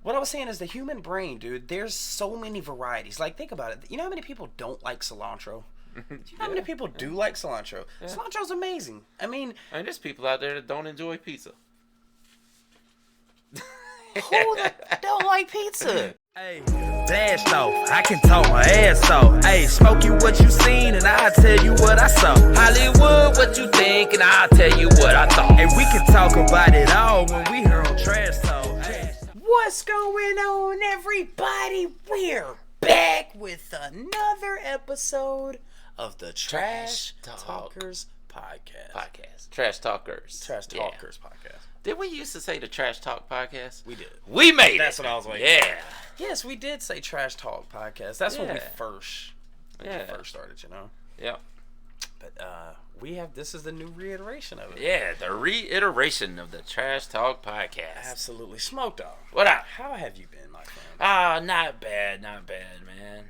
What I was saying is the human brain, dude, there's so many varieties. Like, think about it. You know how many people don't like cilantro? Do you know how many people do like cilantro? Yeah. Cilantro's amazing. I mean, there's people out there that don't enjoy pizza. Who don't like pizza? Hey, blast off, I can talk my ass off. Hey, smoke you what you seen and I'll tell you what I saw. Hollywood, what you think and I'll tell you what I thought. And we can talk about it all when we here on Trash Talk. Hey. What's going on, everybody? We're back with another episode of the Trash Talkers podcast. Trash Talkers. Podcast. Did we used to say the Trash Talk podcast? We did. We made it. That's what I was like. Yeah. Yes, we did say Trash Talk podcast. That's when we first started, you know? Yeah. But this is the new reiteration of it. Yeah, the reiteration of the Trash Talk podcast. Absolutely. Smoke Dog. What up? How have you been, my friend? Not bad, man.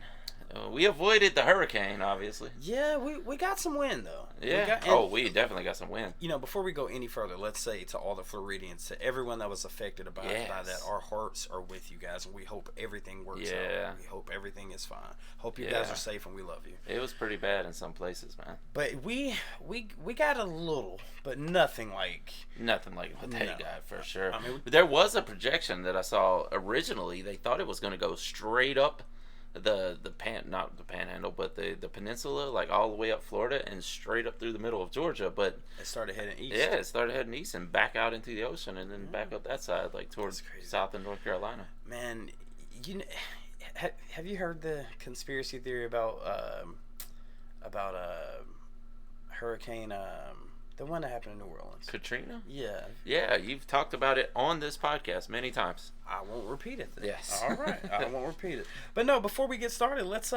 We avoided the hurricane, obviously. Yeah, we got some wind, though. Yeah. We definitely got some wind. You know, before we go any further, let's say to all the Floridians, to everyone that was affected by that, our hearts are with you guys, and we hope everything works out. We hope everything is fine. Hope you guys are safe, and we love you. It was pretty bad in some places, man. But we got a little, but nothing like what they got, for sure. I mean, there was a projection that I saw originally. They thought it was going to go straight up not the panhandle, but the peninsula, like all the way up Florida and straight up through the middle of Georgia, but it started heading east. Yeah, it started heading east and back out into the ocean and then back up that side, like towards South and North Carolina. Man, you know, have you heard the conspiracy theory about hurricane the one that happened in New Orleans? Katrina? Yeah. Yeah, you've talked about it on this podcast many times. I won't repeat it then. Yes. All right. I won't repeat it. But no, before we get started, let's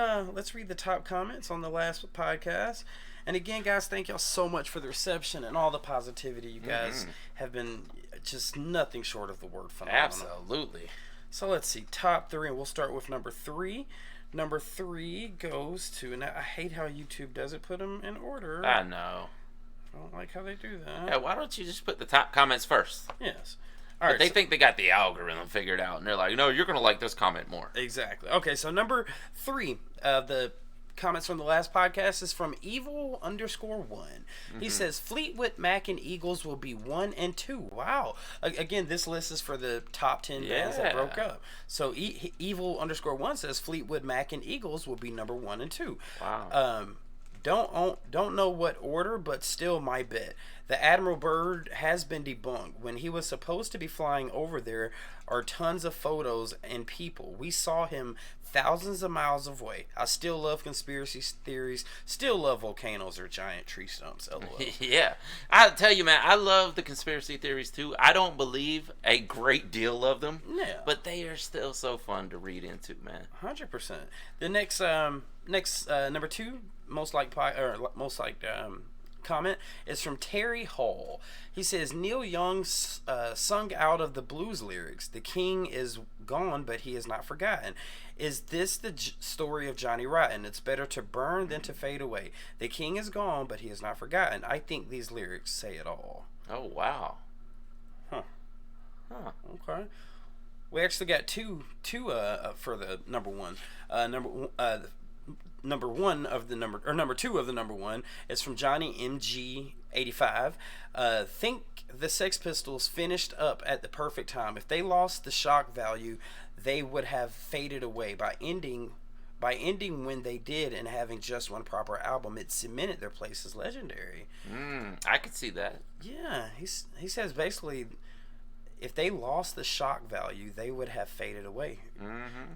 read the top comments on the last podcast. And again, guys, thank y'all so much for the reception and all the positivity. You guys have been just nothing short of the word phenomenal. Absolutely. So let's see, top 3, and we'll start with number 3. Number 3 goes to, and I hate how YouTube doesn't put them in order. I know. I don't like how they do that. Yeah, why don't you just put the top comments first? Yes. All right. They think they got the algorithm figured out, and they're like, no, you're going to like this comment more. Exactly. Okay, so number 3 of the comments from the last podcast is from Evil_1. He says, Fleetwood Mac and Eagles will be 1 and 2. Wow. Again, this list is for the top 10 bands that broke up. So Evil_1 says Fleetwood Mac and Eagles will be number 1 and 2. Wow. Don't know what order, but still my bet. The Admiral Byrd has been debunked. When he was supposed to be flying over there are tons of photos and people. We saw him thousands of miles away. I still love conspiracy theories. Still love volcanoes or giant tree stumps. LOL. Yeah. I'll tell you, man, I love the conspiracy theories too. I don't believe a great deal of them. Yeah. But they are still so fun to read into, man. 100%. The next number 2 most liked comment is from Terry Hall. He says Neil Young sung out of the blues lyrics. The king is gone, but he is not forgotten. Is this the story of Johnny Rotten? It's better to burn than to fade away. The king is gone, but he is not forgotten. I think these lyrics say it all. Oh, wow. Huh. Okay. We actually got two for the number 1. Number 2 of the number 1 is from Johnny MG85. Think the Sex Pistols finished up at the perfect time. If they lost the shock value, they would have faded away. By ending when they did and having just one proper album, it cemented their place as legendary. I could see that. Yeah, he says basically, if they lost the shock value, they would have faded away.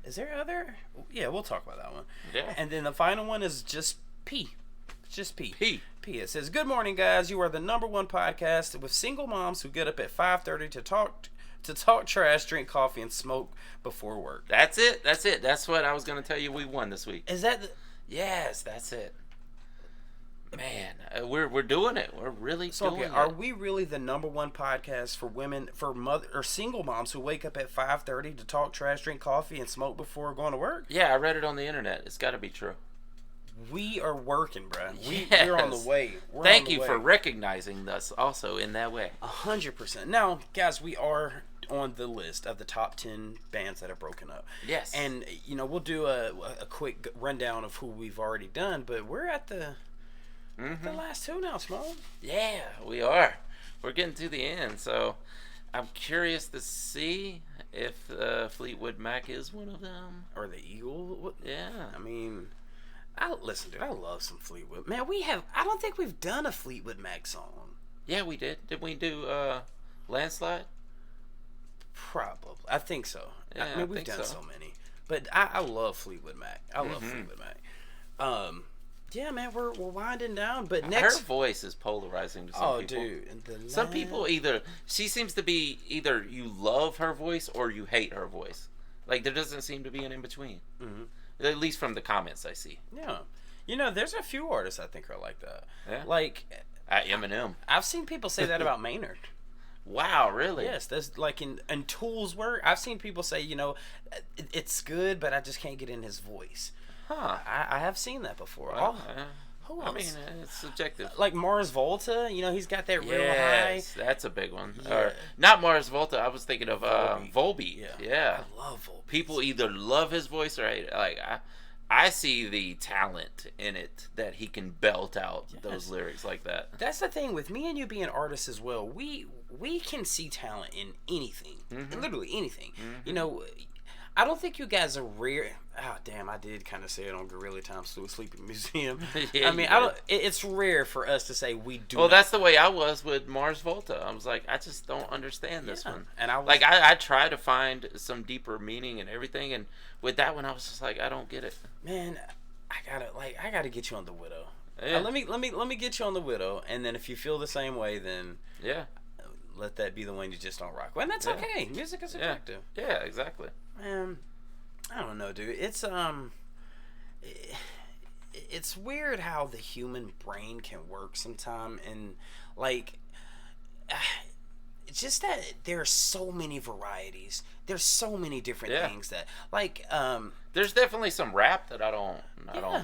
Is there other? Yeah, we'll talk about that one. Yeah. And then the final one is just P. Just P. P. It says, good morning, guys. You are the number 1 podcast with single moms who get up at 5:30 to talk trash, drink coffee, and smoke before work. That's it. That's what I was going to tell you we won this week. Is that Yes, that's it. Man, we're doing it. We're really doing it. Are we really the number 1 podcast for women, for mother or single moms who wake up at 5:30 to talk trash, drink coffee, and smoke before going to work? Yeah, I read it on the internet. It's got to be true. We are working, bro. Yes. We're on the way. Thank you for recognizing us also in that way. 100%. Now, guys, we are on the list of the top 10 bands that have broken up. Yes. And we'll do a quick rundown of who we've already done, but we're at the last two now, Small. Yeah, we are. We're getting to the end, so I'm curious to see if Fleetwood Mac is one of them. Or the Eagle. Yeah. I mean, listen, dude, I love some Fleetwood. Man, I don't think we've done a Fleetwood Mac song. Yeah, we did. Did we do Landslide? Probably. I think so. Yeah, I mean, we've done so many. But I love Fleetwood Mac. I love Fleetwood Mac. Yeah, man, we're winding down. But next, her voice is polarizing to some people. Oh, dude. Some people she seems to be either you love her voice or you hate her voice. Like, there doesn't seem to be an in-between. Mm-hmm. At least from the comments I see. Yeah. There's a few artists I think are like that. Yeah. Like Eminem. I've seen people say that about Maynard. Wow, really? Yes, that's like in Tool's work. I've seen people say, it's good, but I just can't get in his voice. Huh. I have seen that before. Well, who else? I mean, it's subjective. Like Mars Volta, he's got that real high. Yes, that's a big one. Yeah. Or, not Mars Volta, I was thinking of Volbeat. Yeah. I love Volbeat. People either love his voice or hate it. Like, I see the talent in it that he can belt out those lyrics like that. That's the thing with me and you being artists as well. We can see talent in anything, literally anything. I don't think you guys are rare. Oh damn! I did kind of say it on Gorilla Time Sleeping Museum. Yeah, I mean, it's rare for us to say we do. Well, that's the way I was with Mars Volta. I was like, I just don't understand this one. And I try to find some deeper meaning and everything, and with that one, I was just like, I don't get it. Man, I gotta get you on the Widow. Yeah. Let me get you on the Widow, and then if you feel the same way, then let that be the one you just don't rock. Well, and that's okay. Music is subjective. Yeah, exactly. Man, I don't know, dude. It's weird how the human brain can work sometime, and like, it's just that there are so many varieties. There's so many different things that, like, there's definitely some rap that I don't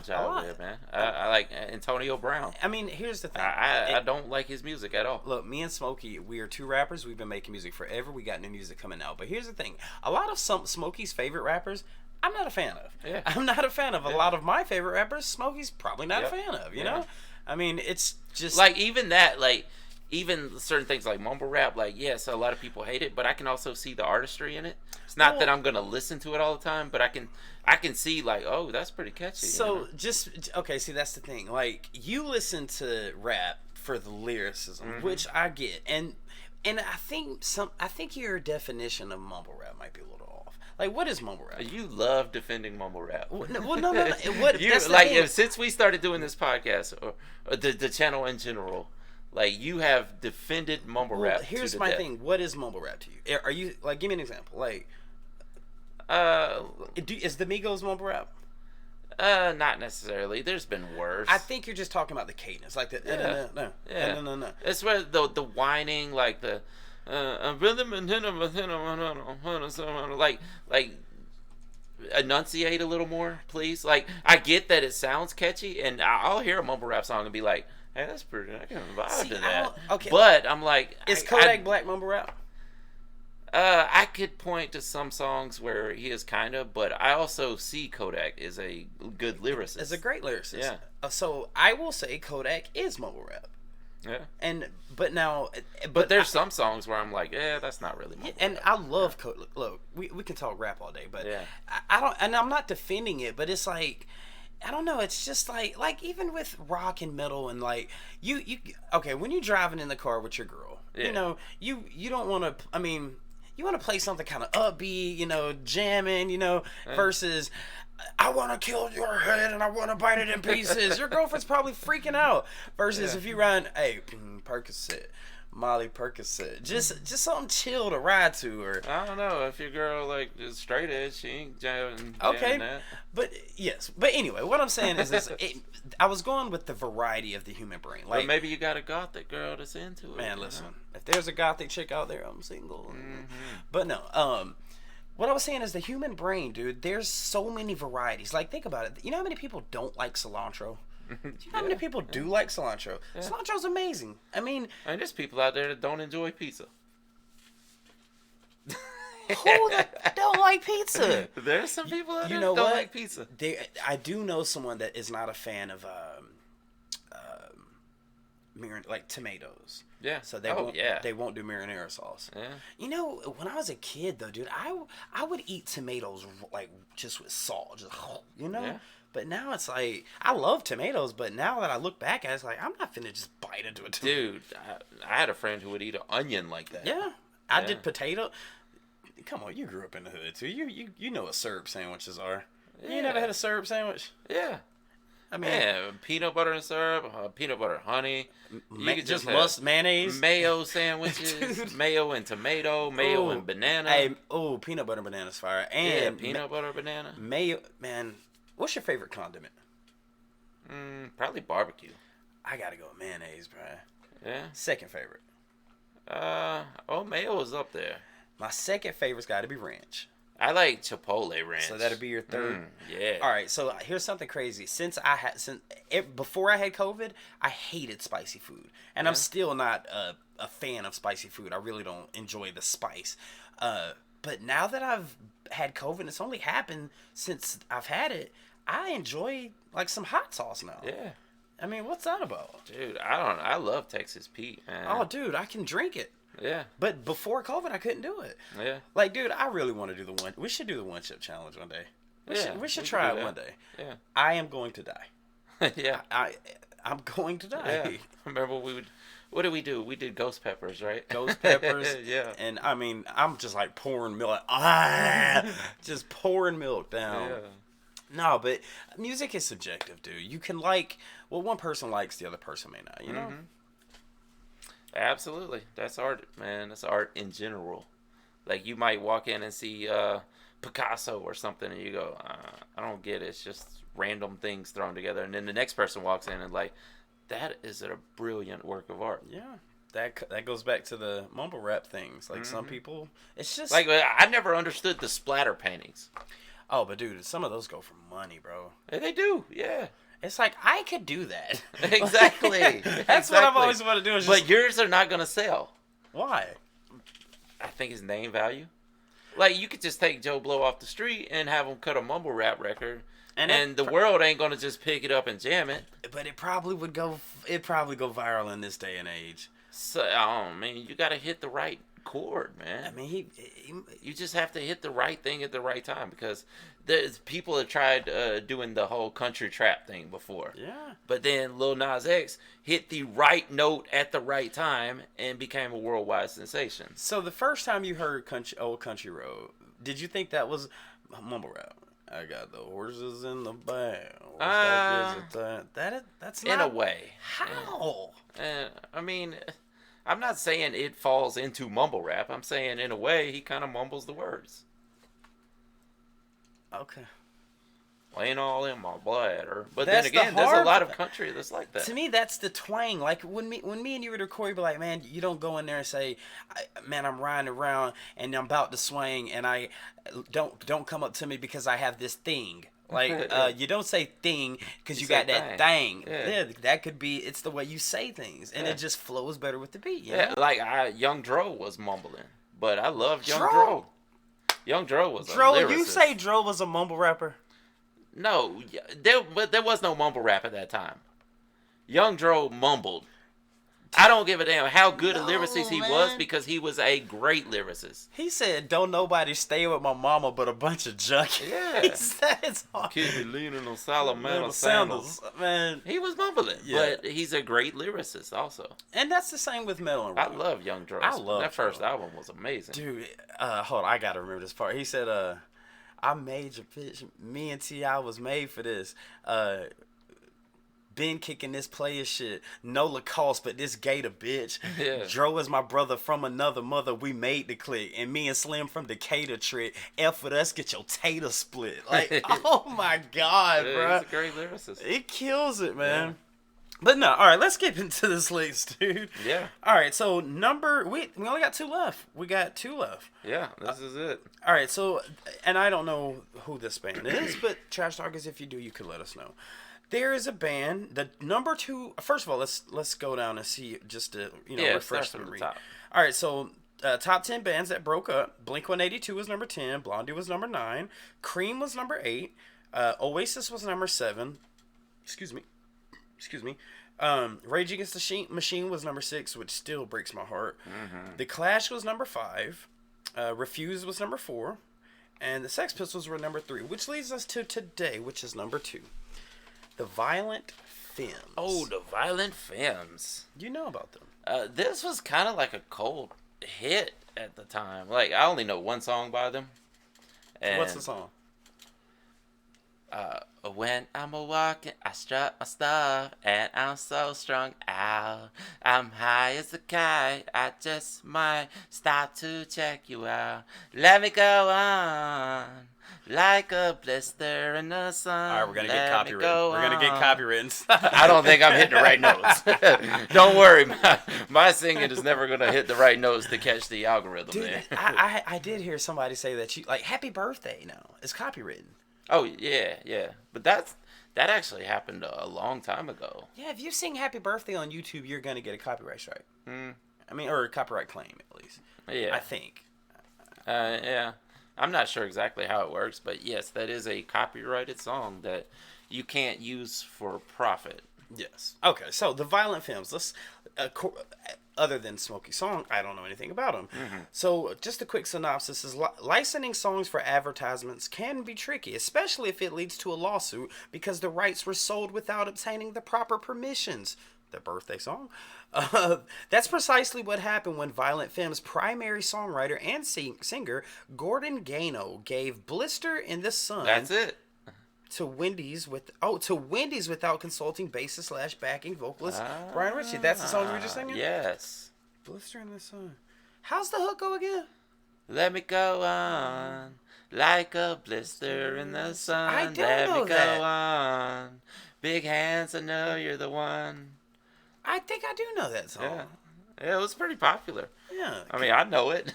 jive with, man. I like Antonio Brown. I mean, here's the thing. I don't like his music at all. Look, me and Smokey, we are two rappers. We've been making music forever. We got new music coming out. But here's the thing. A lot of Smokey's favorite rappers, I'm not a fan of. Yeah. I'm not a fan of. A lot of my favorite rappers, Smokey's probably not a fan of, you know? I mean, it's just... Like, even that, like... Even certain things like mumble rap, like, yes, a lot of people hate it, but I can also see the artistry in it. It's not that I'm gonna listen to it all the time, but I can see, like, oh, that's pretty catchy. So okay, see, that's the thing. Like, you listen to rap for the lyricism, which I get, and I think your definition of mumble rap might be a little off. Like, what is mumble rap? You love defending mumble rap. Well, no. What? Since we started doing this podcast or the channel in general. Like, you have defended mumble rap. Here's my thing. What is mumble rap to you? Are you, like, give me an example. Like, is the Migos mumble rap? Not necessarily. There's been worse. I think you're just talking about the cadence, like the no. It's where the whining, like the rhythm and like enunciate a little more, please. Like, I get that it sounds catchy, and I'll hear a mumble rap song and be like, hey, that's pretty. I can vibe to that. Okay. But I'm like, is Kodak Black mumble rap? I could point to some songs where he is kind of, but I also see Kodak as a good lyricist. As a great lyricist. Yeah. So I will say Kodak is mumble rap. Yeah. But there's some songs where I'm like, that's not really mumble and rap. I love Kodak. Look, we can talk rap all day, but I don't, and I'm not defending it, but it's like, I don't know. It's just like even with rock and metal and like you okay, when you're driving in the car with your girl, you don't want to. I mean, you want to play something kind of upbeat, jamming, versus I want to kill your head and I want to bite it in pieces. Your girlfriend's probably freaking out. Versus if you run, hey, Percocet. Molly Percocet, just something chill to ride to, or I don't know if your girl like is straight edge, she ain't jamming that. But anyway, what I'm saying is this: I was going with the variety of the human brain. Like, but maybe you got a gothic girl that's into it. Man, listen, if there's a gothic chick out there, I'm single. But no, what I was saying is the human brain, dude. There's so many varieties. Like, think about it. You know how many people don't like cilantro? Do you know how many people do like cilantro? Yeah. Cilantro's amazing. I mean, and there's people out there that don't enjoy pizza. Who don't like pizza? There's some people that don't like pizza. I do know someone that is not a fan of like tomatoes. Yeah. So they won't do marinara sauce. Yeah. You know, when I was a kid though, dude, I would eat tomatoes like just with salt, just you know. Yeah. But now it's like I love tomatoes, but now that I look back at it, it's like I'm not finna just bite into a tomato. Dude, I had a friend who would eat an onion like that. Yeah. I did potato. Come on, you grew up in the hood too. You know what syrup sandwiches are. Yeah. You never had a syrup sandwich? Yeah. I mean, peanut butter and syrup, peanut butter and honey. You could just must mayonnaise, mayo sandwiches, mayo and tomato, mayo and banana. Hey, peanut butter and banana's fire. And peanut butter banana. Mayo, man. What's your favorite condiment? Probably barbecue. I gotta go with mayonnaise, bro. Yeah. Second favorite. Mayo is up there. My second favorite's got to be ranch. I like Chipotle ranch. So that'd be your third. Yeah. All right. So here's something crazy. Before I had COVID, I hated spicy food, and I'm still not a fan of spicy food. I really don't enjoy the spice. But now that I've had COVID, it's only happened since I've had it. I enjoy like some hot sauce now. Yeah. I mean, what's that about? Dude, I love Texas Pete, man. Oh, dude, I can drink it. Yeah. But before COVID, I couldn't do it. Yeah. Like, dude, I really want to do the one. We should do the one chip challenge one day. We should try it one day. Yeah. I am going to die. Yeah. I'm going to die. Yeah. Remember what did we do? We did ghost peppers, right? Ghost peppers. Yeah. And I mean, I'm just like pouring milk. Just pouring milk down. Yeah. No, but music is subjective, dude. You can like what one person likes, the other person may not, you know? Absolutely. That's art, man. That's art in general. Like, you might walk in and see Picasso or something, and you go, I don't get it. It's just random things thrown together. And then the next person walks in and like, that is a brilliant work of art. Yeah. That goes back to the mumble rap things. Like, some people, it's just... Like, I never understood the splatter paintings. Oh, but dude, some of those go for money, bro. Yeah, they do, yeah. It's like, I could do that. Exactly. That's what I've always wanted to do. But yours are not going to sell. Why? I think it's name value. Like, you could just take Joe Blow off the street and have him cut a mumble rap record, and the world ain't going to just pick it up and jam it. But it probably would go viral in this day and age. So, man, you got to hit the right chord, man. I mean, you just have to hit the right thing at the right time, because there's people have tried doing the whole country trap thing before. Yeah. But then Lil Nas X hit the right note at the right time and became a worldwide sensation. So the first time you heard Old Country Road, did you think that was mumble rap? I got the horses in the back. That's not... In a way. How? I mean, I'm not saying it falls into mumble rap. I'm saying, in a way, he kind of mumbles the words. Okay. Laying all in my bladder. But That's then again, there's a lot of country that's like that. To me, that's the twang. Like, when me and you would record, you'd be like, man, you don't go in there and say, man, I'm riding around and I'm about to swing, and I don't come up to me because I have this thing. Like, you don't say thing because you got that thing. Yeah, that could be, it's the way you say things, and it just flows better with the beat. You know? Like, Young Dro was mumbling, but I love Young Dro. Young Dro was a lyricist. You say Dro was a mumble rapper? No, there was no mumble rap at that time. Young Dro mumbled. I don't give a damn how good a lyricist he was, because he was a great lyricist. He said, "Don't nobody stay with my mama but a bunch of junkies." Yeah. He said it's hard. Keep me leaning on Salamander sandals. Man. He was mumbling, but he's a great lyricist also. And that's the same with metal and rock. I love Young Dro. I love that first album was amazing. Dude, hold on, I gotta remember this part. He said, I made your pitch. Me and T.I. was made for this. Been kicking this player shit. No Lacoste, but this gator bitch. Yeah. Dro is my brother from another mother. We made the click. And me and Slim from Decatur trick. F with us, get your tater split. Like, oh my God, bro. He's a great lyricist. It kills it, man. Yeah. But no, all right, let's get into this list, dude. Yeah. All right, so we only got 2 left. We got 2 left. Yeah, this is it. All right, so, and I don't know who this band is, but Trash Talkers, if you do, you could let us know. There is a band, the number 2. First of all, let's go down and see, just to refresh the memory. All right, so top 10 bands that broke up. Blink-182 was number 10. Blondie was number 9. Cream was number 8. Oasis was number 7. Excuse me. Rage Against the Machine was number 6, which still breaks my heart. Mm-hmm. The Clash was number 5. Refuse was number 4. And the Sex Pistols were number 3, which leads us to today, which is number 2. The Violent Femmes. Oh, the Violent Femmes. You know about them. This was kind of like a cold hit at the time. Like, I only know one song by them. And what's the song? When I'm a-walking, I strut my stuff, and I'm so strung out. I'm high as a kite, I just might stop to check you out. Let me go on, like a blister in the sun. All right, we're going to get copywritten. We're going to get copywritten. I don't think I'm hitting the right notes. Don't worry, my singing is never going to hit the right notes to catch the algorithm. Dude, there. I did hear somebody say that, like, happy birthday now is copywritten. Oh, yeah. But that actually happened a long time ago. Yeah, if you sing happy birthday on YouTube, you're going to get a copyright strike. I mean, or a copyright claim, at least. Yeah. I think. Yeah. I'm not sure exactly how it works, but yes, that is a copyrighted song that you can't use for profit. Yes. Okay, so the Violent Femmes. Let's, other than Smokey Song, I don't know anything about them. Mm-hmm. So just a quick synopsis is licensing songs for advertisements can be tricky, especially if it leads to a lawsuit because the rights were sold without obtaining the proper permissions. The birthday song. That's precisely what happened when Violent Femmes' primary songwriter and singer Gordon Gano gave Blister in the Sun. That's it. To Wendy's without consulting bassist / backing vocalist Brian Ritchie. That's the song you were just singing? Yes. Blister in the Sun. How's the hook go again? Let me go on like a blister in the sun. I don't Let know me go on. Big hands, I know you're the one. I think I do know that song. Yeah, it was pretty popular. Yeah. I mean, I know it.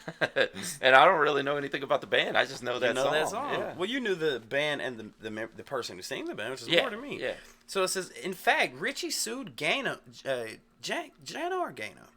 And I don't really know anything about the band. I just know that song. That song. Yeah. Well, you knew the band and the person who sang the band, which is more to me. Yeah. So it says, in fact, Ritchie sued Gano, Jano or Gano?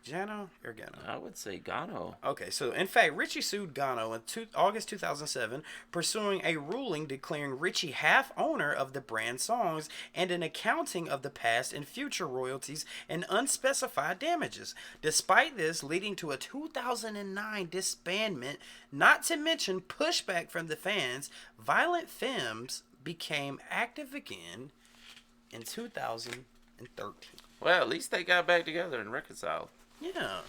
Jano or Gano? I would say Gano. Okay, so in fact, Ritchie sued Gano in August 2007, pursuing a ruling declaring Ritchie half owner of the brand songs and an accounting of the past and future royalties and unspecified damages. Despite this, leading to a 2009 disbandment, not to mention pushback from the fans, Violent Femmes became active again in 2013. Well, at least they got back together and reconciled. Yeah.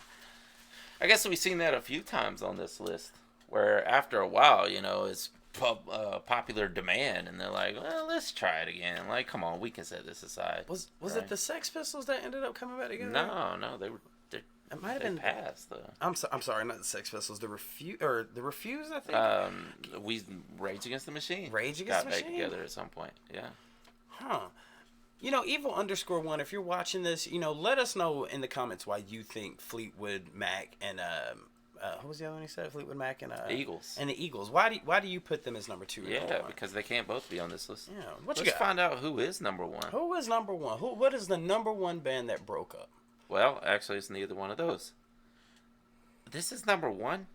I guess we've seen that a few times on this list, where after a while, it's popular demand, and they're like, well, let's try it again. Like, come on, we can set this aside. Was it the Sex Pistols that ended up coming back together? No, they were. It might have been past though. I'm sorry, not the Sex Pistols. The Refuse, I think. We Rage Against the Machine. Rage Against the Machine got back together at some point. Yeah. Huh. Evil_1, if you're watching this, let us know in the comments why you think Fleetwood Mac and who was the other one you said? Fleetwood Mac and Eagles. And the Eagles. Why do you put them as number 2? Yeah, because they can't both be on this list. Yeah. Let's find out who is number 1. Who is number 1? What is the number 1 band that broke up? Well, actually, it's neither one of those. This is number 1.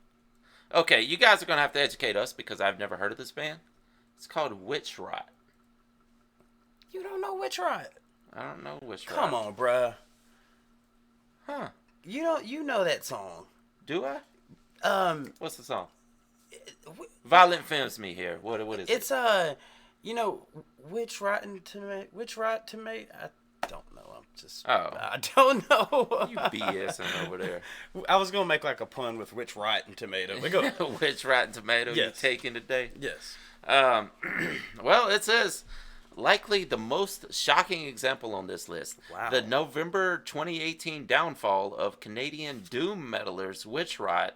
Okay, you guys are gonna have to educate us because I've never heard of this band. It's called Witchrot. You don't know Witchrot? I don't know Witchrot. Come on, bruh. Huh. You know that song. Do I? What's the song? Violent Femmes me here. What is it? It's Witchrot Tomato. I don't know. I don't know. You BSing over there. I was gonna make like a pun with Witchrot and Tomato. But go. Witchrot and Tomato. Yes. You taking today? Yes. Well, it says likely the most shocking example on this list. Wow. The November 2018 downfall of Canadian doom metalers Witchrot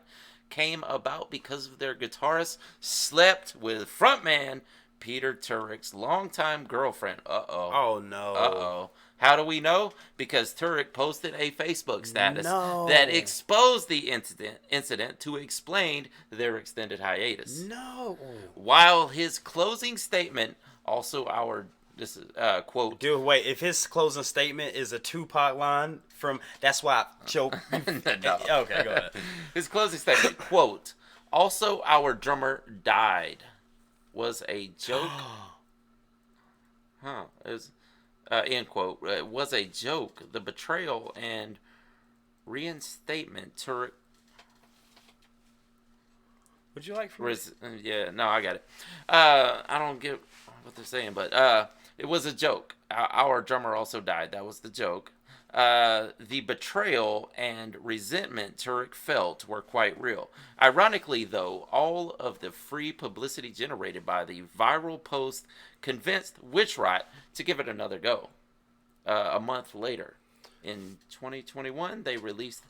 came about because of their guitarist slept with frontman Peter Turick's longtime girlfriend. Oh no. How do we know? Because Turek posted a Facebook status that exposed the incident to explain their extended hiatus. No. While his closing statement, also our This is quote. Dude, wait. If his closing statement is a Tupac line from "That's why I choke." No. Okay, go ahead. His closing statement, quote. Also, our drummer died. Was a joke. It was, end quote. It was a joke. The betrayal and reinstatement to. Would you like for yeah, no, I got it. I don't get what they're saying, but it was a joke. Our drummer also died. That was the joke. The betrayal and resentment Turek felt were quite real. Ironically, though, all of the free publicity generated by the viral post convinced Witchrot to give it another go. A month later, in 2021, they released.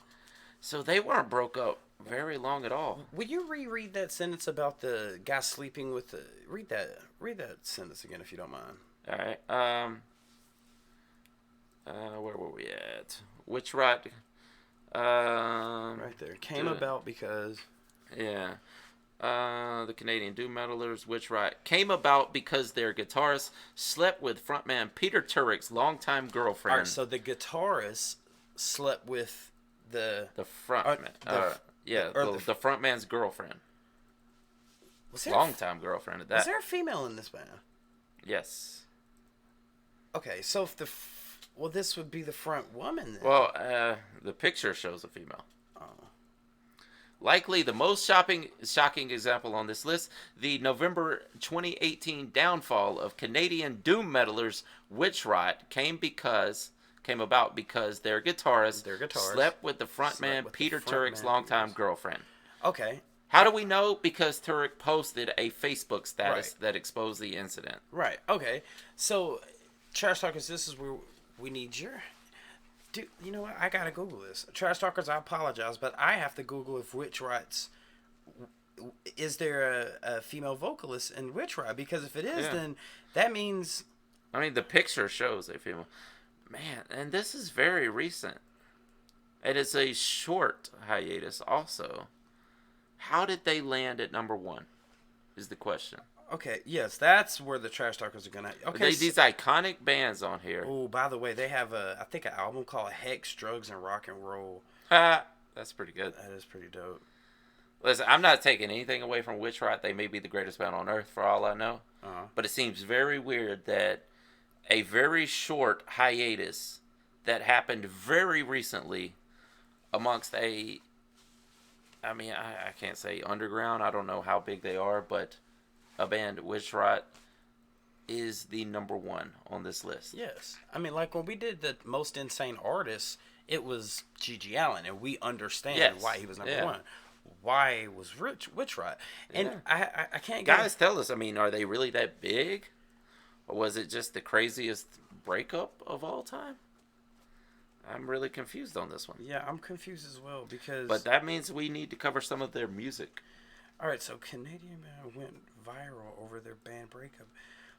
So they weren't broke up very long at all. Would you reread that sentence about the guy sleeping with the... Read that sentence again, if you don't mind. All right. Where were we at? Witchrot. Right there. Came about because... Yeah. The Canadian doom metalers, Witchrot, came about because their guitarist slept with frontman Peter Turek's longtime girlfriend. All right, so the guitarist slept with the frontman. The frontman's girlfriend. Longtime girlfriend at that. Was there a female in this band? Yes. Okay, so if this would be the front woman then. Well, the picture shows a female. Oh. Likely the most shocking example on this list, the November 2018 downfall of Canadian doom metalers Witchrot came about because their guitarist slept with the frontman Peter Turek's longtime girlfriend. Okay. How do we know? Because Turek posted a Facebook status that exposed the incident. Right. Okay. So, Trash Talkers, this is where we need your... Dude, you know what? I gotta Google this. Trash Talkers, I apologize, but I have to Google if Witchrot's... Is there a female vocalist in Witchrot? Because if it is, then that means... I mean, the picture shows a female... Man, and this is very recent. It is a short hiatus also. How did they land at number 1? Is the question. Okay, yes, that's where the Trash Talkers are gonna... Okay, these iconic bands on here. Oh, by the way, they have I think an album called Hex, Drugs, and Rock and Roll. That's pretty good. That is pretty dope. Listen, I'm not taking anything away from Witchrot. They may be the greatest band on earth for all I know. Uh-huh. But it seems very weird that a very short hiatus that happened very recently amongst I can't say underground. I don't know how big they are, but a band, Witchrot, is the number 1 on this list. Yes. I mean, like when we did the most insane artists, it was G.G. Allen, and we understand why he was number 1. Why was Witchrot? And I can't get... Guys, tell us, I mean, are they really that big? Or was it just the craziest breakup of all time? I'm really confused on this one. Yeah, I'm confused as well because... But that means we need to cover some of their music. All right, so Canadian band went viral over their band breakup.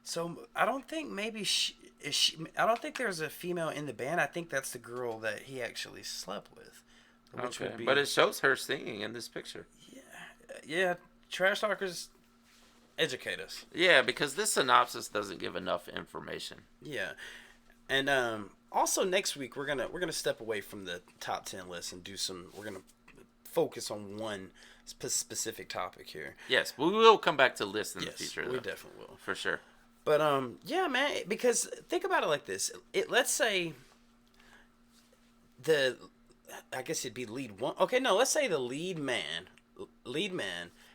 So I don't think maybe I don't think there's a female in the band. I think that's the girl that he actually slept with. Which would be... But it shows her singing in this picture. Yeah. Trash Talkers, educate us. Yeah, because this synopsis doesn't give enough information. Yeah, and also next week we're gonna step away from the top 10 list and we're gonna focus on one specific topic here. Yes, we will come back to lists in the future. We definitely will for sure. But yeah, man, because think about it like this. Let's say I guess it'd be lead one. Okay, no, let's say the lead man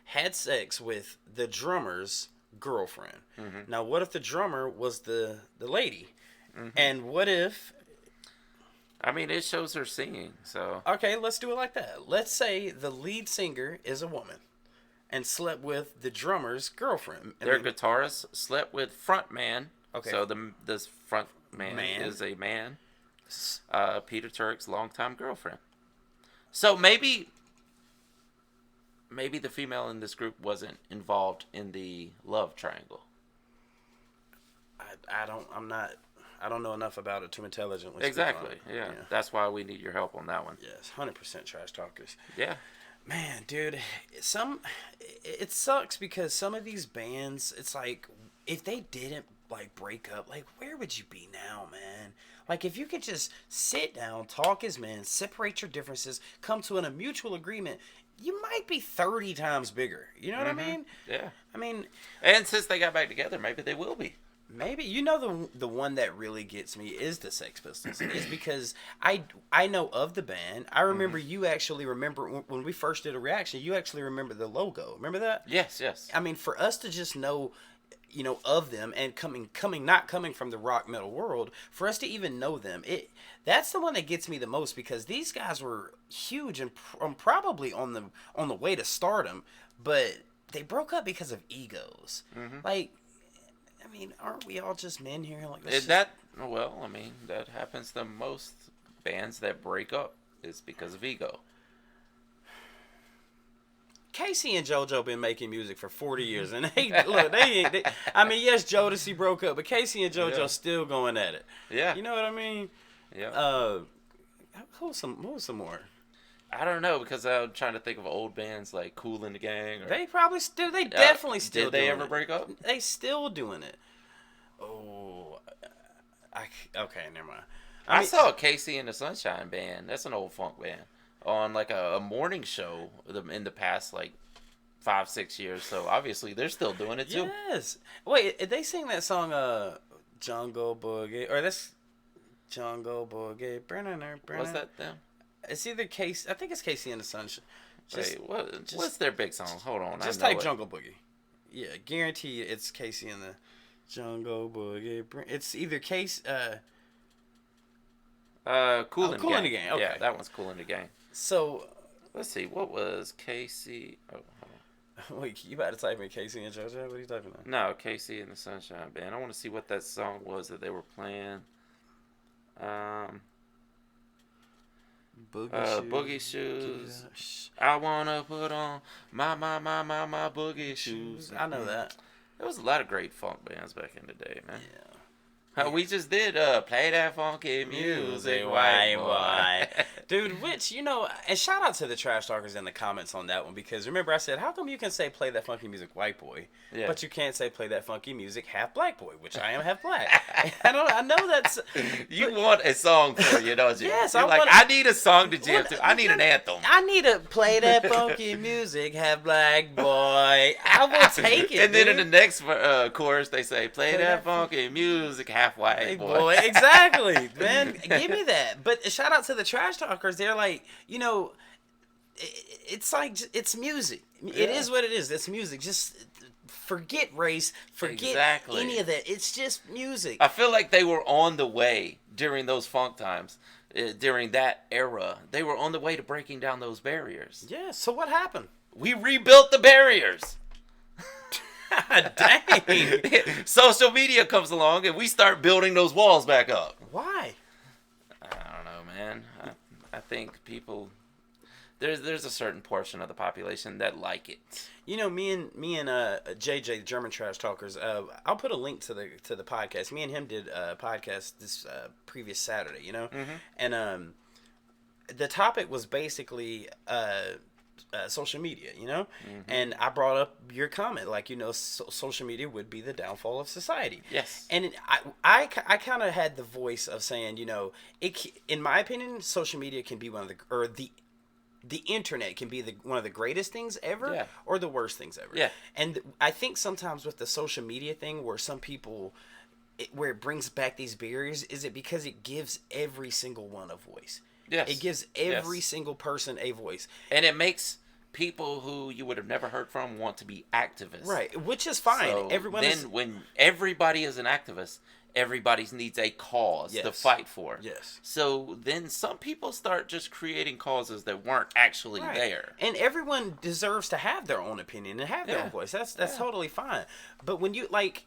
had sex with the drummer's girlfriend. Mm-hmm. Now, what if the drummer was the lady? Mm-hmm. And what if... I mean, it shows her singing, so... Okay, let's do it like that. Let's say the lead singer is a woman and slept with the drummer's girlfriend. Their guitarist slept with frontman. Okay. So this frontman is a man. Peter Turek's longtime girlfriend. So maybe the female in this group wasn't involved in the love triangle. I don't know enough about it to intelligently. Exactly. Yeah. That's why we need your help on that one. Yes, 100% Trash Talkers. Yeah. Man, dude, it sucks because some of these bands, it's like if they didn't like break up, like where would you be now, man? Like if you could just sit down, talk as men, separate your differences, come to a mutual agreement, you might be 30 times bigger. You know what I mean? Yeah. I mean, and since they got back together, maybe they will be. Maybe. You know, the one that really gets me is the Sex Pistols. Is because I know of the band. I remember you actually remember when we first did a reaction, you actually remember the logo. Remember that? Yes, yes. I mean, for us to just know, you know, of them and not coming from the rock metal world, for us to even know them, that's the one that gets me the most, because these guys were huge and probably on the way to stardom, but they broke up because of egos. Like, I mean, aren't we all just men here? Like well, I mean, that happens to most bands that break up is because of ego. Casey and JoJo been making music for 40 years, and I mean, yes, Jodeci broke up, but Casey and JoJo still going at it. Yeah. You know what I mean? Yeah. Who's some more? I don't know, because I'm trying to think of old bands like Kool and the Gang. They probably still. They definitely still. Did they doing ever it. break up? They still doing it. Oh, okay, never mind. I saw Casey and the Sunshine Band. That's an old funk band on like a morning show in the past like 5-6 years. So obviously they're still doing it too. Yes. Wait, did they sing that song Jungle Boogie, or that's Jungle Boogie? What's that them? It's either Casey. I think it's Casey and the Sunshine. Wait, what's their big song? Hold on. Just type Jungle Boogie. Yeah, guarantee it's Casey and the Jungle Boogie. It's either Casey. Kool and the Gang. Okay. Yeah, that one's Kool and the Gang. So let's see. What was Casey? Oh, hold on. Wait, you about to type in Casey and JoJo? What are you typing in? No, Casey and the Sunshine Band. I want to see what that song was that they were playing. Boogie shoes. I wanna put on my boogie shoes. I know that. There was a lot of great funk bands back in the day, man. Yeah. We just did play that funky music, white boy. Dude, which, you know, and shout out to the trash talkers in the comments on that one, because remember I said, how come you can say play that funky music white boy, but you can't say play that funky music half black boy, which I am half black. I know that's... You want a song for you, don't you? Yes, I need a song to jam to. I need an anthem. I need to play that funky music half black boy. I will take it, And then in the next chorus, they say, play that funky music half white boy. Exactly, man. Give me that. But shout out to the trash talkers. They're like, you know, it's like, it's music. It is what it is. It's music. Just forget race. Forget any of that. It's just music. I feel like they were on the way during those funk times. During that era, they were on the way to breaking down those barriers. Yeah. So what happened? We rebuilt the barriers. Dang. Social media comes along and we start building those walls back up. Why? I don't know, man. I think people, there's a certain portion of the population that like it. You know, me and JJ, German Trash Talkers. I'll put a link to the podcast. Me and him did a podcast this previous Saturday. You know, and the topic was basically social media, you know? And I brought up your comment, like, you know, social media would be the downfall of society. Yes. And I kind of had the voice of saying, you know, in my opinion, social media can be the internet can be one of the greatest things ever or the worst things ever. Yeah. And I think sometimes with the social media thing, where some people, where it brings back these barriers, is it because it gives every single one a voice. Yes. It gives every single person a voice. And it makes people who you would have never heard from want to be activists. Right, which is fine. So when everybody is an activist, everybody needs a cause to fight for. Yes. So then some people start just creating causes that weren't actually there. And everyone deserves to have their own opinion and have their own voice. That's totally fine. But when you, like...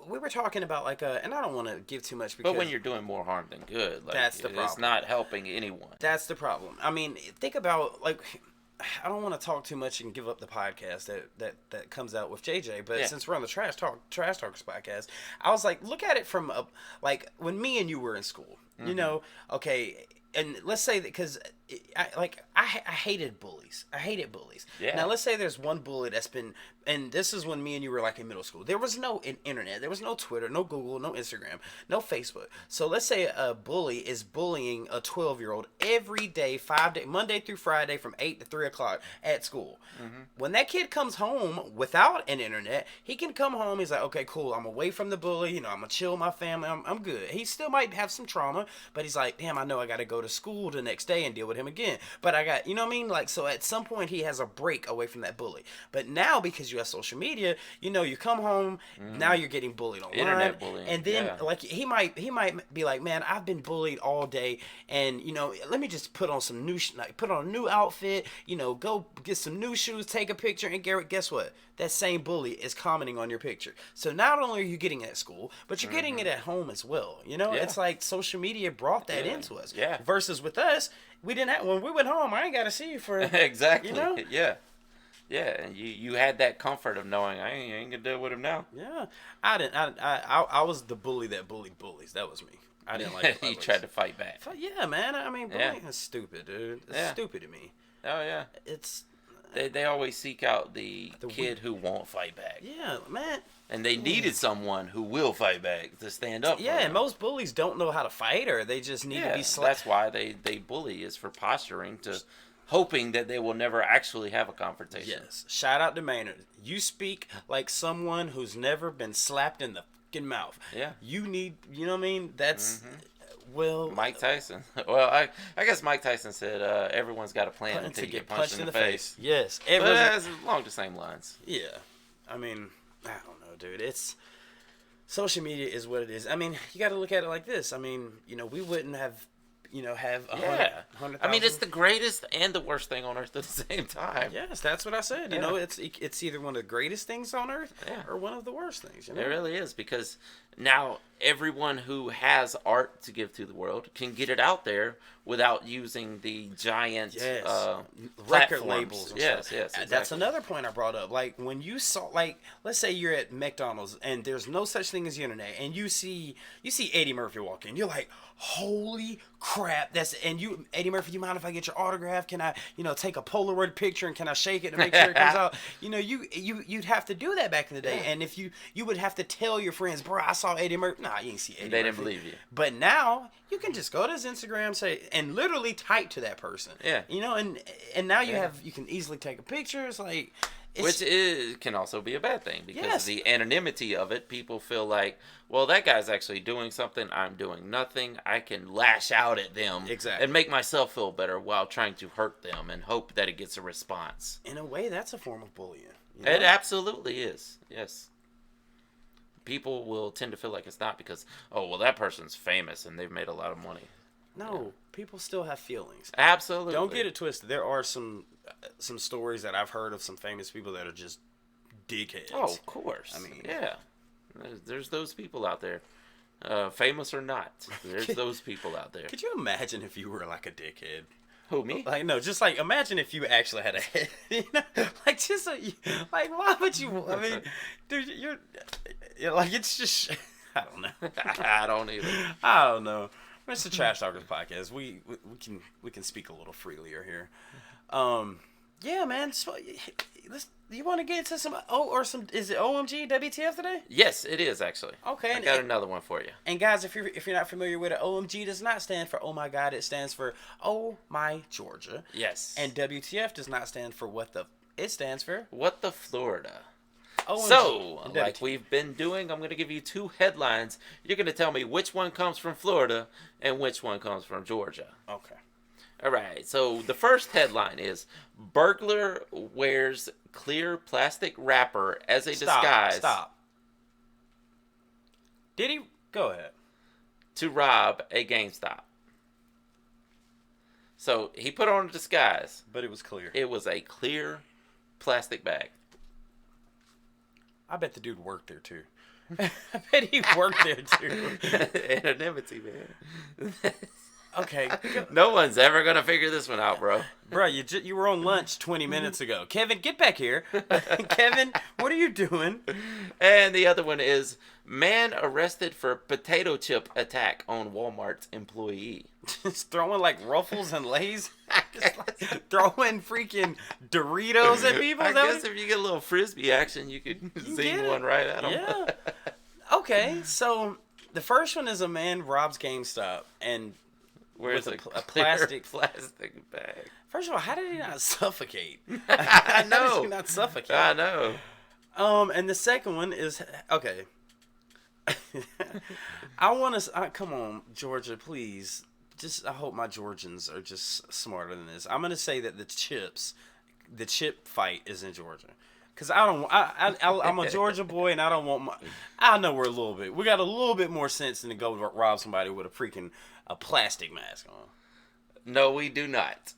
We were talking about, like, and I don't want to give too much, because... But when you're doing more harm than good, like, that's the problem. It's not helping anyone. That's the problem. I mean, think about, like... I don't want to talk too much and give up the podcast that comes out with JJ, but since we're on the Trash Talkers podcast, I was like, look at it from, like, when me and you were in school, you know, okay, and let's say that, because I hated bullies. I hated bullies. Yeah. Now let's say there's one bully that's been, and this is when me and you were like in middle school. There was no internet. There was no Twitter, no Google, no Instagram, no Facebook. So let's say a bully is bullying a 12-year-old every day, 5 days, Monday through Friday, from 8 to 3 o'clock at school. When that kid comes home without an internet, he can come home. He's like, okay, cool. I'm away from the bully. I'm gonna chill with my family. I'm good. He still might have some trauma, but he's like, damn, I know I got to go to school the next day and deal with him again. But I got, you know what I mean? Like, so at some point he has a break away from that bully. But now, because you have social media, you come home, now you're getting bullied online. Internet bullying. And then like he might be like, man, I've been bullied all day, and let me just put on some put on a new outfit, go get some new shoes, take a picture, and guess what? That same bully is commenting on your picture. So not only are you getting it at school, but you're getting it at home as well. It's like social media brought that into us. Yeah. Versus with us, we didn't have, when we went home, I ain't got to see you for exactly. Yeah. Yeah, and you had that comfort of knowing I ain't gonna deal with him now. Yeah, I was the bully that bullied bullies. That was me. I didn't like it. You tried to fight back. Yeah, man. I mean, bullying is stupid, dude. It's stupid to me. Oh yeah. It's they always seek out the kid who won't fight back. Yeah, man. And they needed someone who will fight back to stand up. Yeah, and most bullies don't know how to fight, or they just need to be slapped. That's why they bully, is for posturing, to hoping that they will never actually have a confrontation. Yes. Shout out to Maynard. You speak like someone who's never been slapped in the fucking mouth. Yeah. You need, you know what I mean? That's, well... Mike Tyson. Well, I guess Mike Tyson said everyone's got a plan until you get punched in the face. Yes. But that's along the same lines. Yeah. I mean, I don't know, dude. It's... Social media is what it is. I mean, you got to look at it like this. I mean, we wouldn't have... have 100,000. I mean, it's the greatest and the worst thing on earth at the same time. Yes, that's what I said. It's either one of the greatest things on earth or one of the worst things. It really is, because now everyone who has art to give to the world can get it out there without using the giant record labels. Yes, exactly. That's another point I brought up. Like, when you saw, like, let's say you're at McDonald's and there's no such thing as the internet, and you see Eddie Murphy walk in, you're like, holy crap! Eddie Murphy, you mind if I get your autograph? Can I, take a Polaroid picture, and can I shake it to make sure it comes out? You'd have to do that back in the day, and if you would have to tell your friends, bro, I saw Eddie Murphy. Nah, you ain't see Eddie Murphy. They didn't believe you. But now you can just go to his Instagram, and literally type to that person. Yeah. And now you can easily take a picture. It's like. Which can also be a bad thing, because the anonymity of it, people feel like, well, that guy's actually doing something, I'm doing nothing, I can lash out at them and make myself feel better while trying to hurt them and hope that it gets a response. In a way, that's a form of bullying. It absolutely is, yes. People will tend to feel like it's not because, oh, well, that person's famous and they've made a lot of money. No, people still have feelings. Absolutely. Don't get it twisted. There are some stories that I've heard of some famous people that are just dickheads. Oh, of course. I mean, yeah. There's those people out there. Famous or not, there's those people out there. Could you imagine if you were like a dickhead? Who, me? Like, no, just like, imagine if you actually had a head. Like, just why would you? I mean, dude, you're like, it's just, I don't know. I don't either. I don't know. It's the Trash Talkers podcast. We can speak a little freelier here. Yeah, man. So, you want to get into some is it OMG WTF today? Yes, it is actually. Okay, I got another one for you. And guys, if you're not familiar with it, OMG does not stand for Oh My God. It stands for Oh My Georgia. Yes. And WTF does not stand for what the. It stands for What the Florida. OMG. So, like we've been doing, I'm going to give you two headlines. You're going to tell me which one comes from Florida and which one comes from Georgia. Okay. All right. So, the first headline is Burglar wears clear plastic wrapper as a disguise. Stop. Did he? Go ahead. To rob a GameStop. So, he put on a disguise. But it was clear. It was a clear plastic bag. I bet the dude worked there too. I bet he worked there too. Anonymity, man. Okay. No one's ever gonna figure this one out, bro. Bro, you were on lunch 20 minutes ago. Kevin, get back here. Kevin, what are you doing? And the other one is man arrested for potato chip attack on Walmart's employee. Just throwing like Ruffles and Lay's. Just like throwing freaking Doritos at people. I guess if you get a little frisbee action, you could zing one right at them. Yeah. Okay, so the first one is a man robs GameStop and wears with a plastic plastic bag. First of all, how did he not suffocate? I know. How did he not suffocate? I know. And the second one is okay. I want to come on, Georgia, please. I hope my Georgians are just smarter than this. I'm gonna say that the chip fight is in Georgia, because I'm a Georgia boy and I don't want I know we got a little bit more sense than to go rob somebody with a plastic mask on. No, we do not.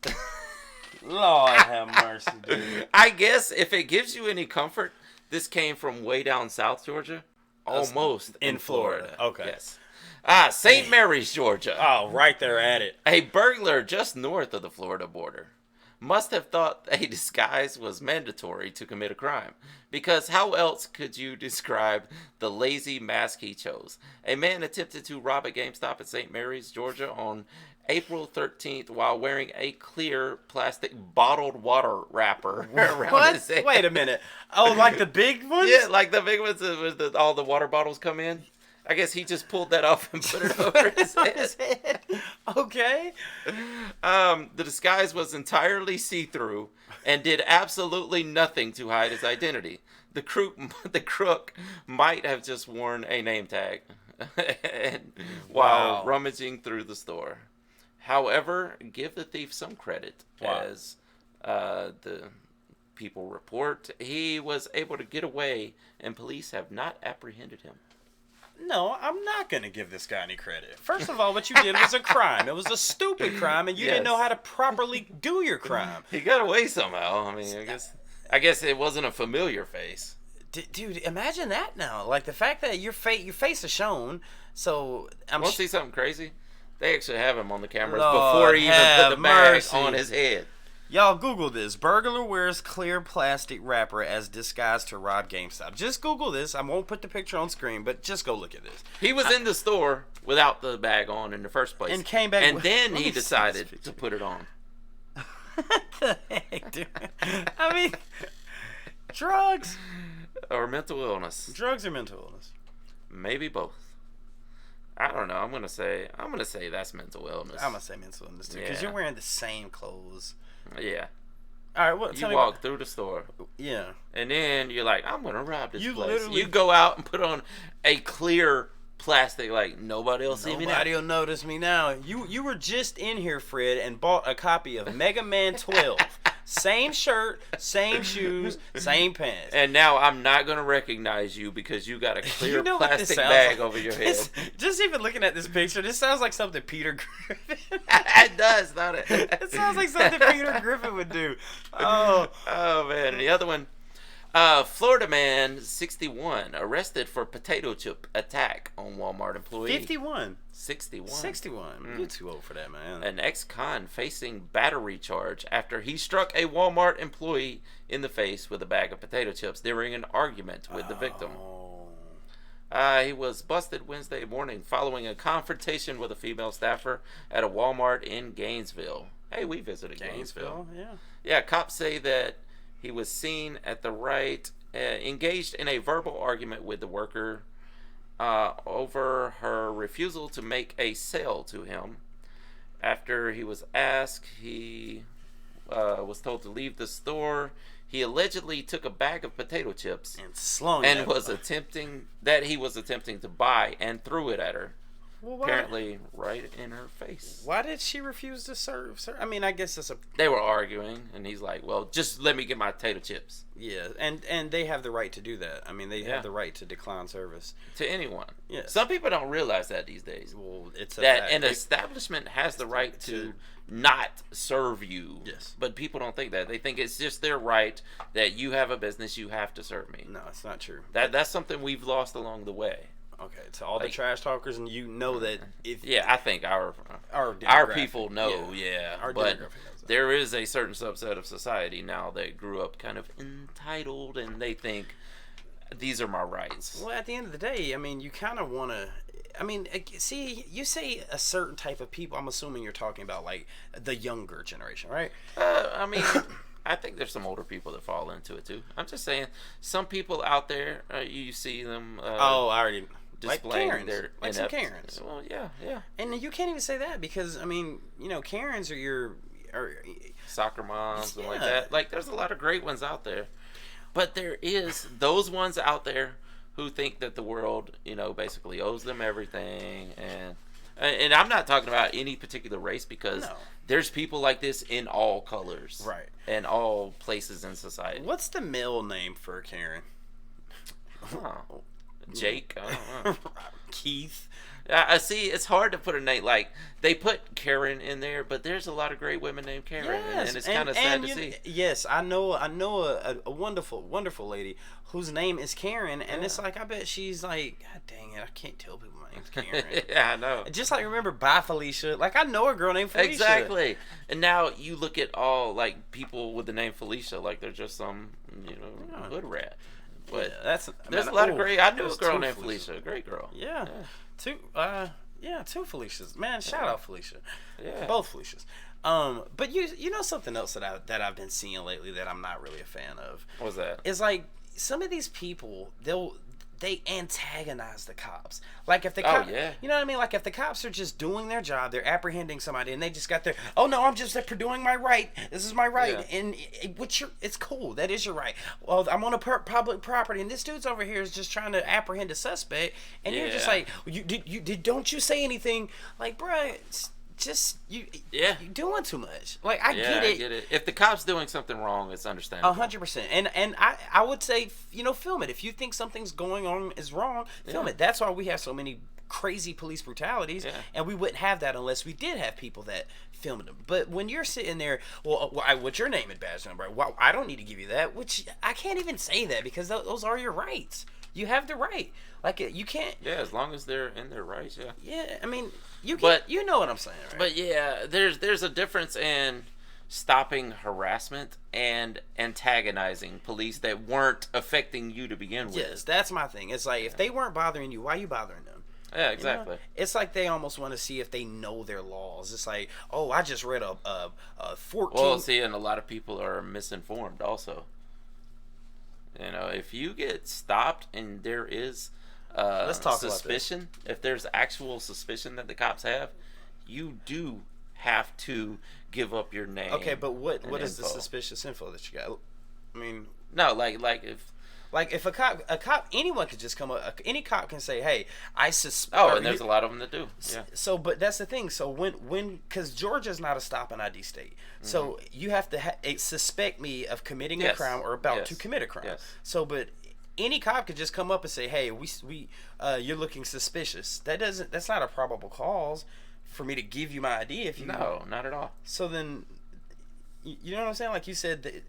Lord have mercy, dude. I guess if it gives you any comfort, this came from way down south Georgia, almost in Florida. Okay. Yes. St. Mary's, Georgia. Oh, right there at it. A burglar just north of the Florida border must have thought a disguise was mandatory to commit a crime, because how else could you describe the lazy mask he chose? A man attempted to rob a GameStop at St. Mary's, Georgia on April 13th while wearing a clear plastic bottled water wrapper around his head. Wait a minute. Oh, like the big ones? Yeah, like the big ones where all the water bottles come in. I guess he just pulled that off and put it over his head. Okay. The disguise was entirely see-through and did absolutely nothing to hide his identity. The crook might have just worn a name tag while rummaging through the store. However, give the thief some credit, as the people report. He was able to get away, and police have not apprehended him. No, I'm not going to give this guy any credit. First of all, what you did was a crime. It was a stupid crime, and you didn't know how to properly do your crime. He got away somehow. I mean, I guess it wasn't a familiar face. Dude, imagine that now. Like, the fact that your face is shown, so... Want to see something crazy? They actually have him on the cameras before he even put the bag on his head. Y'all Google this. Burglar wears clear plastic wrapper as disguise to rob GameStop. Just Google this. I won't put the picture on screen, but just go look at this. He was in the store without the bag on in the first place. And came back. And then he decided to put it on. What the heck, dude? I mean, drugs. Or mental illness. Drugs or mental illness? Maybe both. I don't know. I'm gonna say that's mental illness. I'm gonna say mental illness too, because you're wearing the same clothes. Yeah. All right. Well, you walk through the store. Yeah. And then you're like, I'm gonna rob this place. Literally, you go out and put on a clear plastic, like nobody will see me now. Nobody will notice me now. You were just in here, Fred, and bought a copy of Mega Man 12. Same shirt, same shoes, same pants. And now I'm not going to recognize you because you got a clear plastic bag over your head. Just even looking at this picture, this sounds like something Peter Griffin. It does, don't it? It sounds like something Peter Griffin would do. Oh, man. And the other one, Florida man, 61, arrested for potato chip attack on Walmart employee. 51. 61. 61. You're too old for that, man. An ex-con facing battery charge after he struck a Walmart employee in the face with a bag of potato chips during an argument with the victim. He was busted Wednesday morning following a confrontation with a female staffer at a Walmart in Gainesville. Hey, we visited Gainesville. Yeah. Yeah, cops say that he was seen at the right, engaged in a verbal argument with the worker over her refusal to make a sale to him. After he was asked, he was told to leave the store. He allegedly took a bag of potato chips and was attempting to buy and threw it at her. Well, apparently right in her face. Why did she refuse to serve, sir? I mean, I guess it's They were arguing, and he's like, well, just let me get my potato chips. Yeah, and they have the right to do that. I mean, they have the right to decline service. To anyone. Yes. Some people don't realize that these days. Well, it's that an establishment has the right to not serve you. Yes. But people don't think that. They think it's just their right that you have a business, you have to serve me. No, it's not true. That's something we've lost along the way. Okay, to all the trash talkers, and you know that if I think our people know, but there is a certain subset of society now that grew up kind of entitled, and they think these are my rights. Well, at the end of the day, I mean, you kind of want to. I mean, see, you say a certain type of people. I'm assuming you're talking about like the younger generation, right? I mean, I think there's some older people that fall into it too. I'm just saying, some people out there, you see them. I already displaying like Karens, their like some Karens. Well, yeah. And you can't even say that because I mean, you know, Karens are your soccer moms and like that. Like, there's a lot of great ones out there, but there is those ones out there who think that the world, you know, basically owes them everything, and I'm not talking about any particular race because there's people like this in all colors, right, and all places in society. What's the male name for Karen? Jake, I don't know. Keith. I see. It's hard to put a name like they put Karen in there, but there's a lot of great women named Karen, and it's kind of sad to see. Yes, I know a wonderful, wonderful lady whose name is Karen, and it's like I bet she's like, God dang it, I can't tell people my name's Karen. Yeah, I know. Just like remember, bye Felicia. Like I know a girl named Felicia. Exactly. And now you look at all like people with the name Felicia, like they're just some hood rat. But there's a lot of great. I knew a girl named Felicia, a great girl. Yeah. Two Felicias. Man, shout out Felicia. Yeah. Both Felicias. But you know something else that I've been seeing lately that I'm not really a fan of. What's that? Is like some of these people they antagonize the cops. Like if the cops, you know what I mean? Like if the cops are just doing their job, they're apprehending somebody, and they just got their, oh no, I'm just doing my right. This is my right, and it's cool. That is your right. Well, I'm on a public property, and this dude's over here is just trying to apprehend a suspect, and you're just like, don't you say anything? Like, bruh, you're doing too much. Like I get it. If the cop's doing something wrong, it's understandable. 100%. And I would say, film it. If you think something's going on is wrong, film it. That's why we have so many crazy police brutalities, and we wouldn't have that unless we did have people that filmed them. But when you're sitting there, what's your name and badge number? Well, I don't need to give you that. Which I can't even say that because those are your rights. You have the right. Like you can't. Yeah, as long as they're in their rights. Yeah. Yeah, I mean, you know what I'm saying, right? But yeah, there's a difference in stopping harassment and antagonizing police that weren't affecting you to begin with. Yes, that's my thing. It's like if they weren't bothering you, why are you bothering them? Yeah, exactly. You know? It's like they almost want to see if they know their laws. It's like, oh, I just read a 14. Well, see, and a lot of people are misinformed also. You know, if you get stopped and there is let's talk suspicion, about this. If there's actual suspicion that the cops have, you do have to give up your name. Okay, but what is the suspicious info that you got? I mean, no, like if a cop, anyone could just come up. Any cop can say, "Hey, I suspect." Oh, and there's a lot of them that do. Yeah. So, but that's the thing. So because Georgia's not a stop and ID state, so you have to suspect me of committing a crime or about to commit a crime. Yes. So, but any cop could just come up and say, "Hey, you're looking suspicious." That's not a probable cause for me to give you my ID. If you no, not at all. So then, you know what I'm saying? Like you said,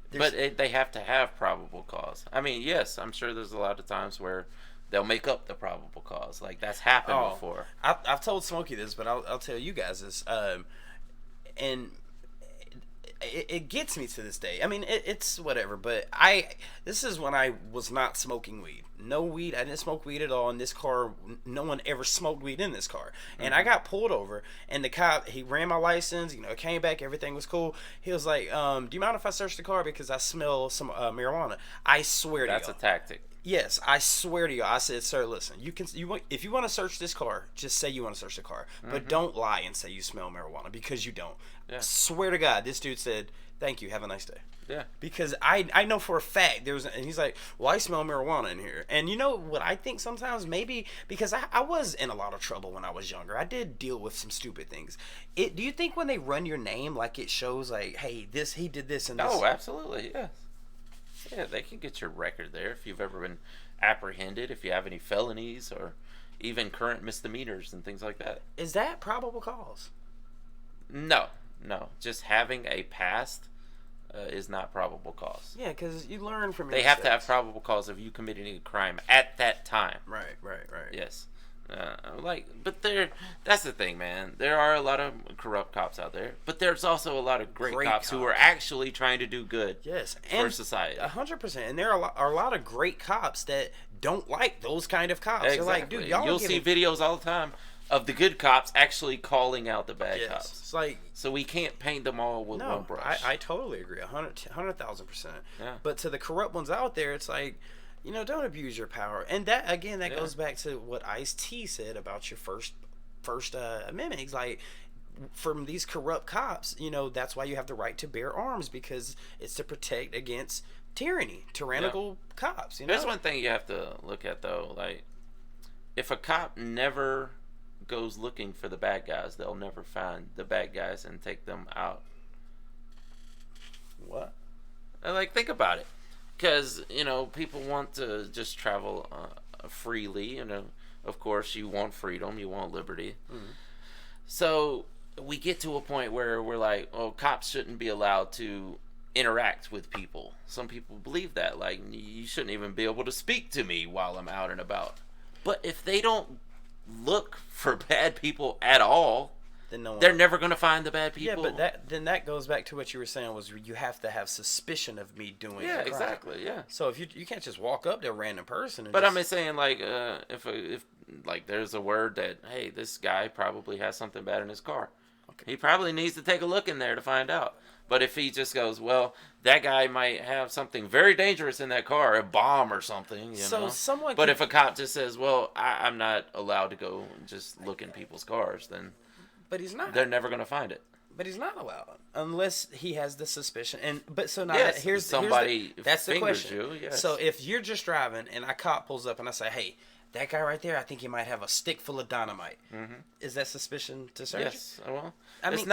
But they have to have probable cause. I mean, yes, I'm sure there's a lot of times where they'll make up the probable cause. Like, that's happened before. I've told Smokey this, but I'll tell you guys this. And it gets me to this day. I mean, it's whatever, but this is when I was not smoking weed. No weed. I didn't smoke weed at all in this car. No one ever smoked weed in this car. And I got pulled over, and the cop, he ran my license, came back, everything was cool. He was like, do you mind if I search the car because I smell some marijuana? I swear to you. That's a tactic. Yes, I swear to you. I said, sir, listen, if you want to search this car, just say you want to search the car. But don't lie and say you smell marijuana because you don't. Yeah. Swear to God, this dude said, thank you, have a nice day. Yeah. Because I know for a fact and he's like, well, I smell marijuana in here. And you know what I think sometimes? Maybe because I was in a lot of trouble when I was younger. I did deal with some stupid things. Do you think when they run your name, like it shows like, hey, he did this and this? Oh, absolutely, yeah. Yeah, they can get your record there if you've ever been apprehended, if you have any felonies or even current misdemeanors and things like that. Is that probable cause? No. Just having a past is not probable cause. Yeah, because you learn from your They have to have probable cause of you committing a crime at that time. Right. Yes. But that's the thing, man. There are a lot of corrupt cops out there, but there's also a lot of great cops who are actually trying to do good for society. 100%. And there are a lot of great cops that don't like those kind of cops. Exactly. They're like, dude, you'll see videos all the time of the good cops actually calling out the bad cops. It's like, so we can't paint them all with one brush. I totally agree, 100,000%. Yeah. But to the corrupt ones out there, it's like, don't abuse your power. And that, again, goes back to what Ice-T said about your first amendment. He's like, from these corrupt cops, that's why you have the right to bear arms, because it's to protect against tyrannical cops. There's one thing you have to look at, though. Like, if a cop never goes looking for the bad guys, they'll never find the bad guys and take them out. What? Like, think about it. Because, people want to just travel freely. Of course, you want freedom. You want liberty. Mm-hmm. So we get to a point where we're like, oh, cops shouldn't be allowed to interact with people. Some people believe that. Like, you shouldn't even be able to speak to me while I'm out and about. But if they don't look for bad people at all, then they're never going to find the bad people. Yeah, but that goes back to what you were saying, was you have to have suspicion of me doing it. Yeah, exactly, yeah. So if you can't just walk up to a random person. But I'm saying, like, if like there's a word that, hey, this guy probably has something bad in his car. Okay. He probably needs to take a look in there to find out. But if he just goes, well, that guy might have something very dangerous in that car, a bomb or something, But if a cop just says, well, I'm not allowed to go and just look in people's cars, then... But he's not. They're never going to find it. But he's not allowed unless he has the suspicion. That's the question. You, yes. So if you're just driving and a cop pulls up and I say, hey, that guy right there, I think he might have a stick full of dynamite. Mm-hmm. Is that suspicion to search? Yes. Well, it's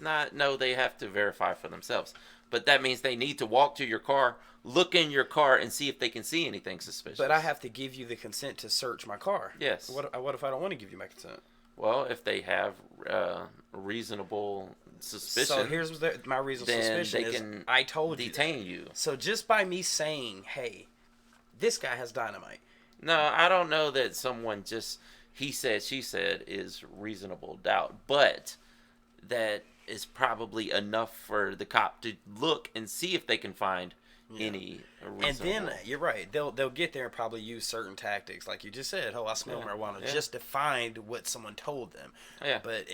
not. No, they have to verify for themselves. But that means they need to walk to your car, look in your car, and see if they can see anything suspicious. But I have to give you the consent to search my car. Yes. What if I don't want to give you my consent? Well, if they have reasonable suspicion. So here's my reasonable suspicion they is can I told detain you. So just by me saying, hey, this guy has dynamite. No, I don't know that someone just he said, she said is reasonable doubt. But that is probably enough for the cop to look and see if they can find any reasonable. And then you're right. They'll get there and probably use certain tactics, like you just said. Oh, I smell marijuana, just to find what someone told them. Yeah. But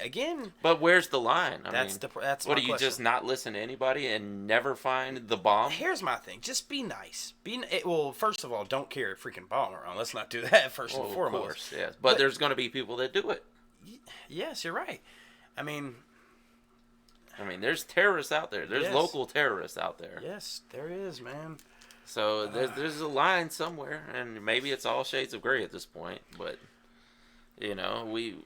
again. But where's the line? That's what do you just not listen to anybody and never find the bomb? Here's my thing. Just be nice. Well, first of all, don't carry a freaking bomb around. Let's not do that first and foremost. Of course, yes. But there's going to be people that do it. Yes, you're right. I mean, there's terrorists out there. There's local terrorists out there. Yes, there is, man. So there's a line somewhere, and maybe it's all shades of gray at this point. But we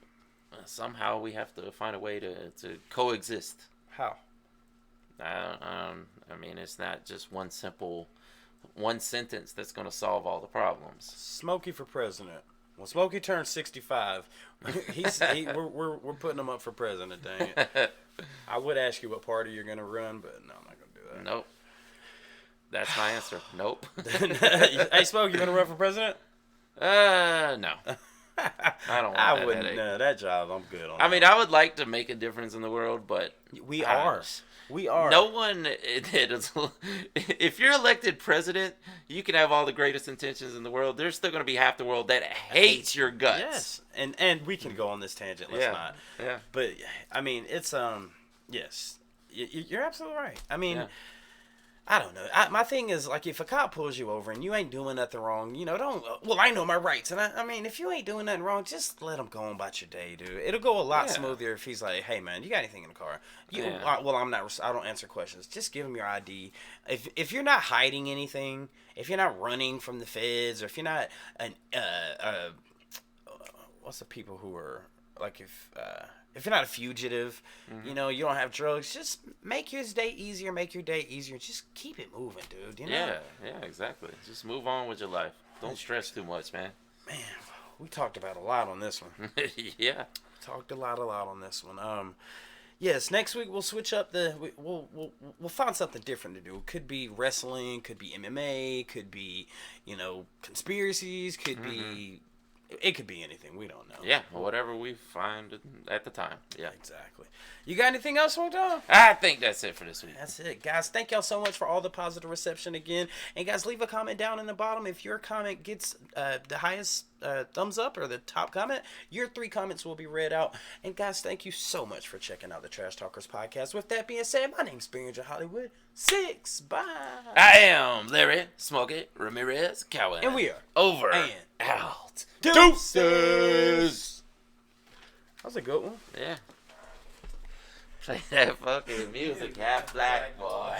somehow we have to find a way to coexist. How? It's not just one sentence that's going to solve all the problems. Smokey for president. When Smokey turns 65, we're putting him up for president. Dang it! I would ask you what party you're gonna run, but no, I'm not gonna do that. Nope. That's my answer. Nope. Hey, Smokey, you gonna run for president? No. I don't want that wouldn't. headache. No, that job, I'm good on. I would like to make a difference in the world, but we are. We are. No one. If you're elected president, you can have all the greatest intentions in the world. There's still going to be half the world that hates your guts. Yes, and we can go on this tangent. Let's not. Yeah. But it's yes, you're absolutely right. I don't know. My thing is, like, if a cop pulls you over and you ain't doing nothing wrong, don't. Well, I know my rights, and if you ain't doing nothing wrong, just let him go on about your day, dude. It'll go a lot smoother if he's like, "Hey, man, you got anything in the car?" Well, I'm not. I don't answer questions. Just give him your ID. If you're not hiding anything, if you're not running from the feds, or if you're not what's the people who are like if you're not a fugitive, you don't have drugs, just make your day easier, just keep it moving, dude, Yeah, exactly. Just move on with your life. Don't stress too much, man. Man, we talked about a lot on this one. Yeah. Talked a lot on this one. Yes, next week we'll switch up we'll find something different to do. It could be wrestling, could be MMA, could be, conspiracies, could be it could be anything. We don't know. Yeah, whatever we find at the time. Yeah. Exactly. You got anything else, Volta? I think that's it for this week. That's it, guys. Thank y'all so much for all the positive reception again. And, guys, leave a comment down in the bottom. If your comment gets the highest thumbs up or the top comment, your 3 comments will be read out. And, guys, thank you so much for checking out the Trash Talkers podcast. With that being said, my name's Ranger Hollywood 6. Bye. I am Larry Smokey Ramirez Cowan. And we are over and out. Deuces. That was a good one. Yeah. Play that fucking music, half black boy.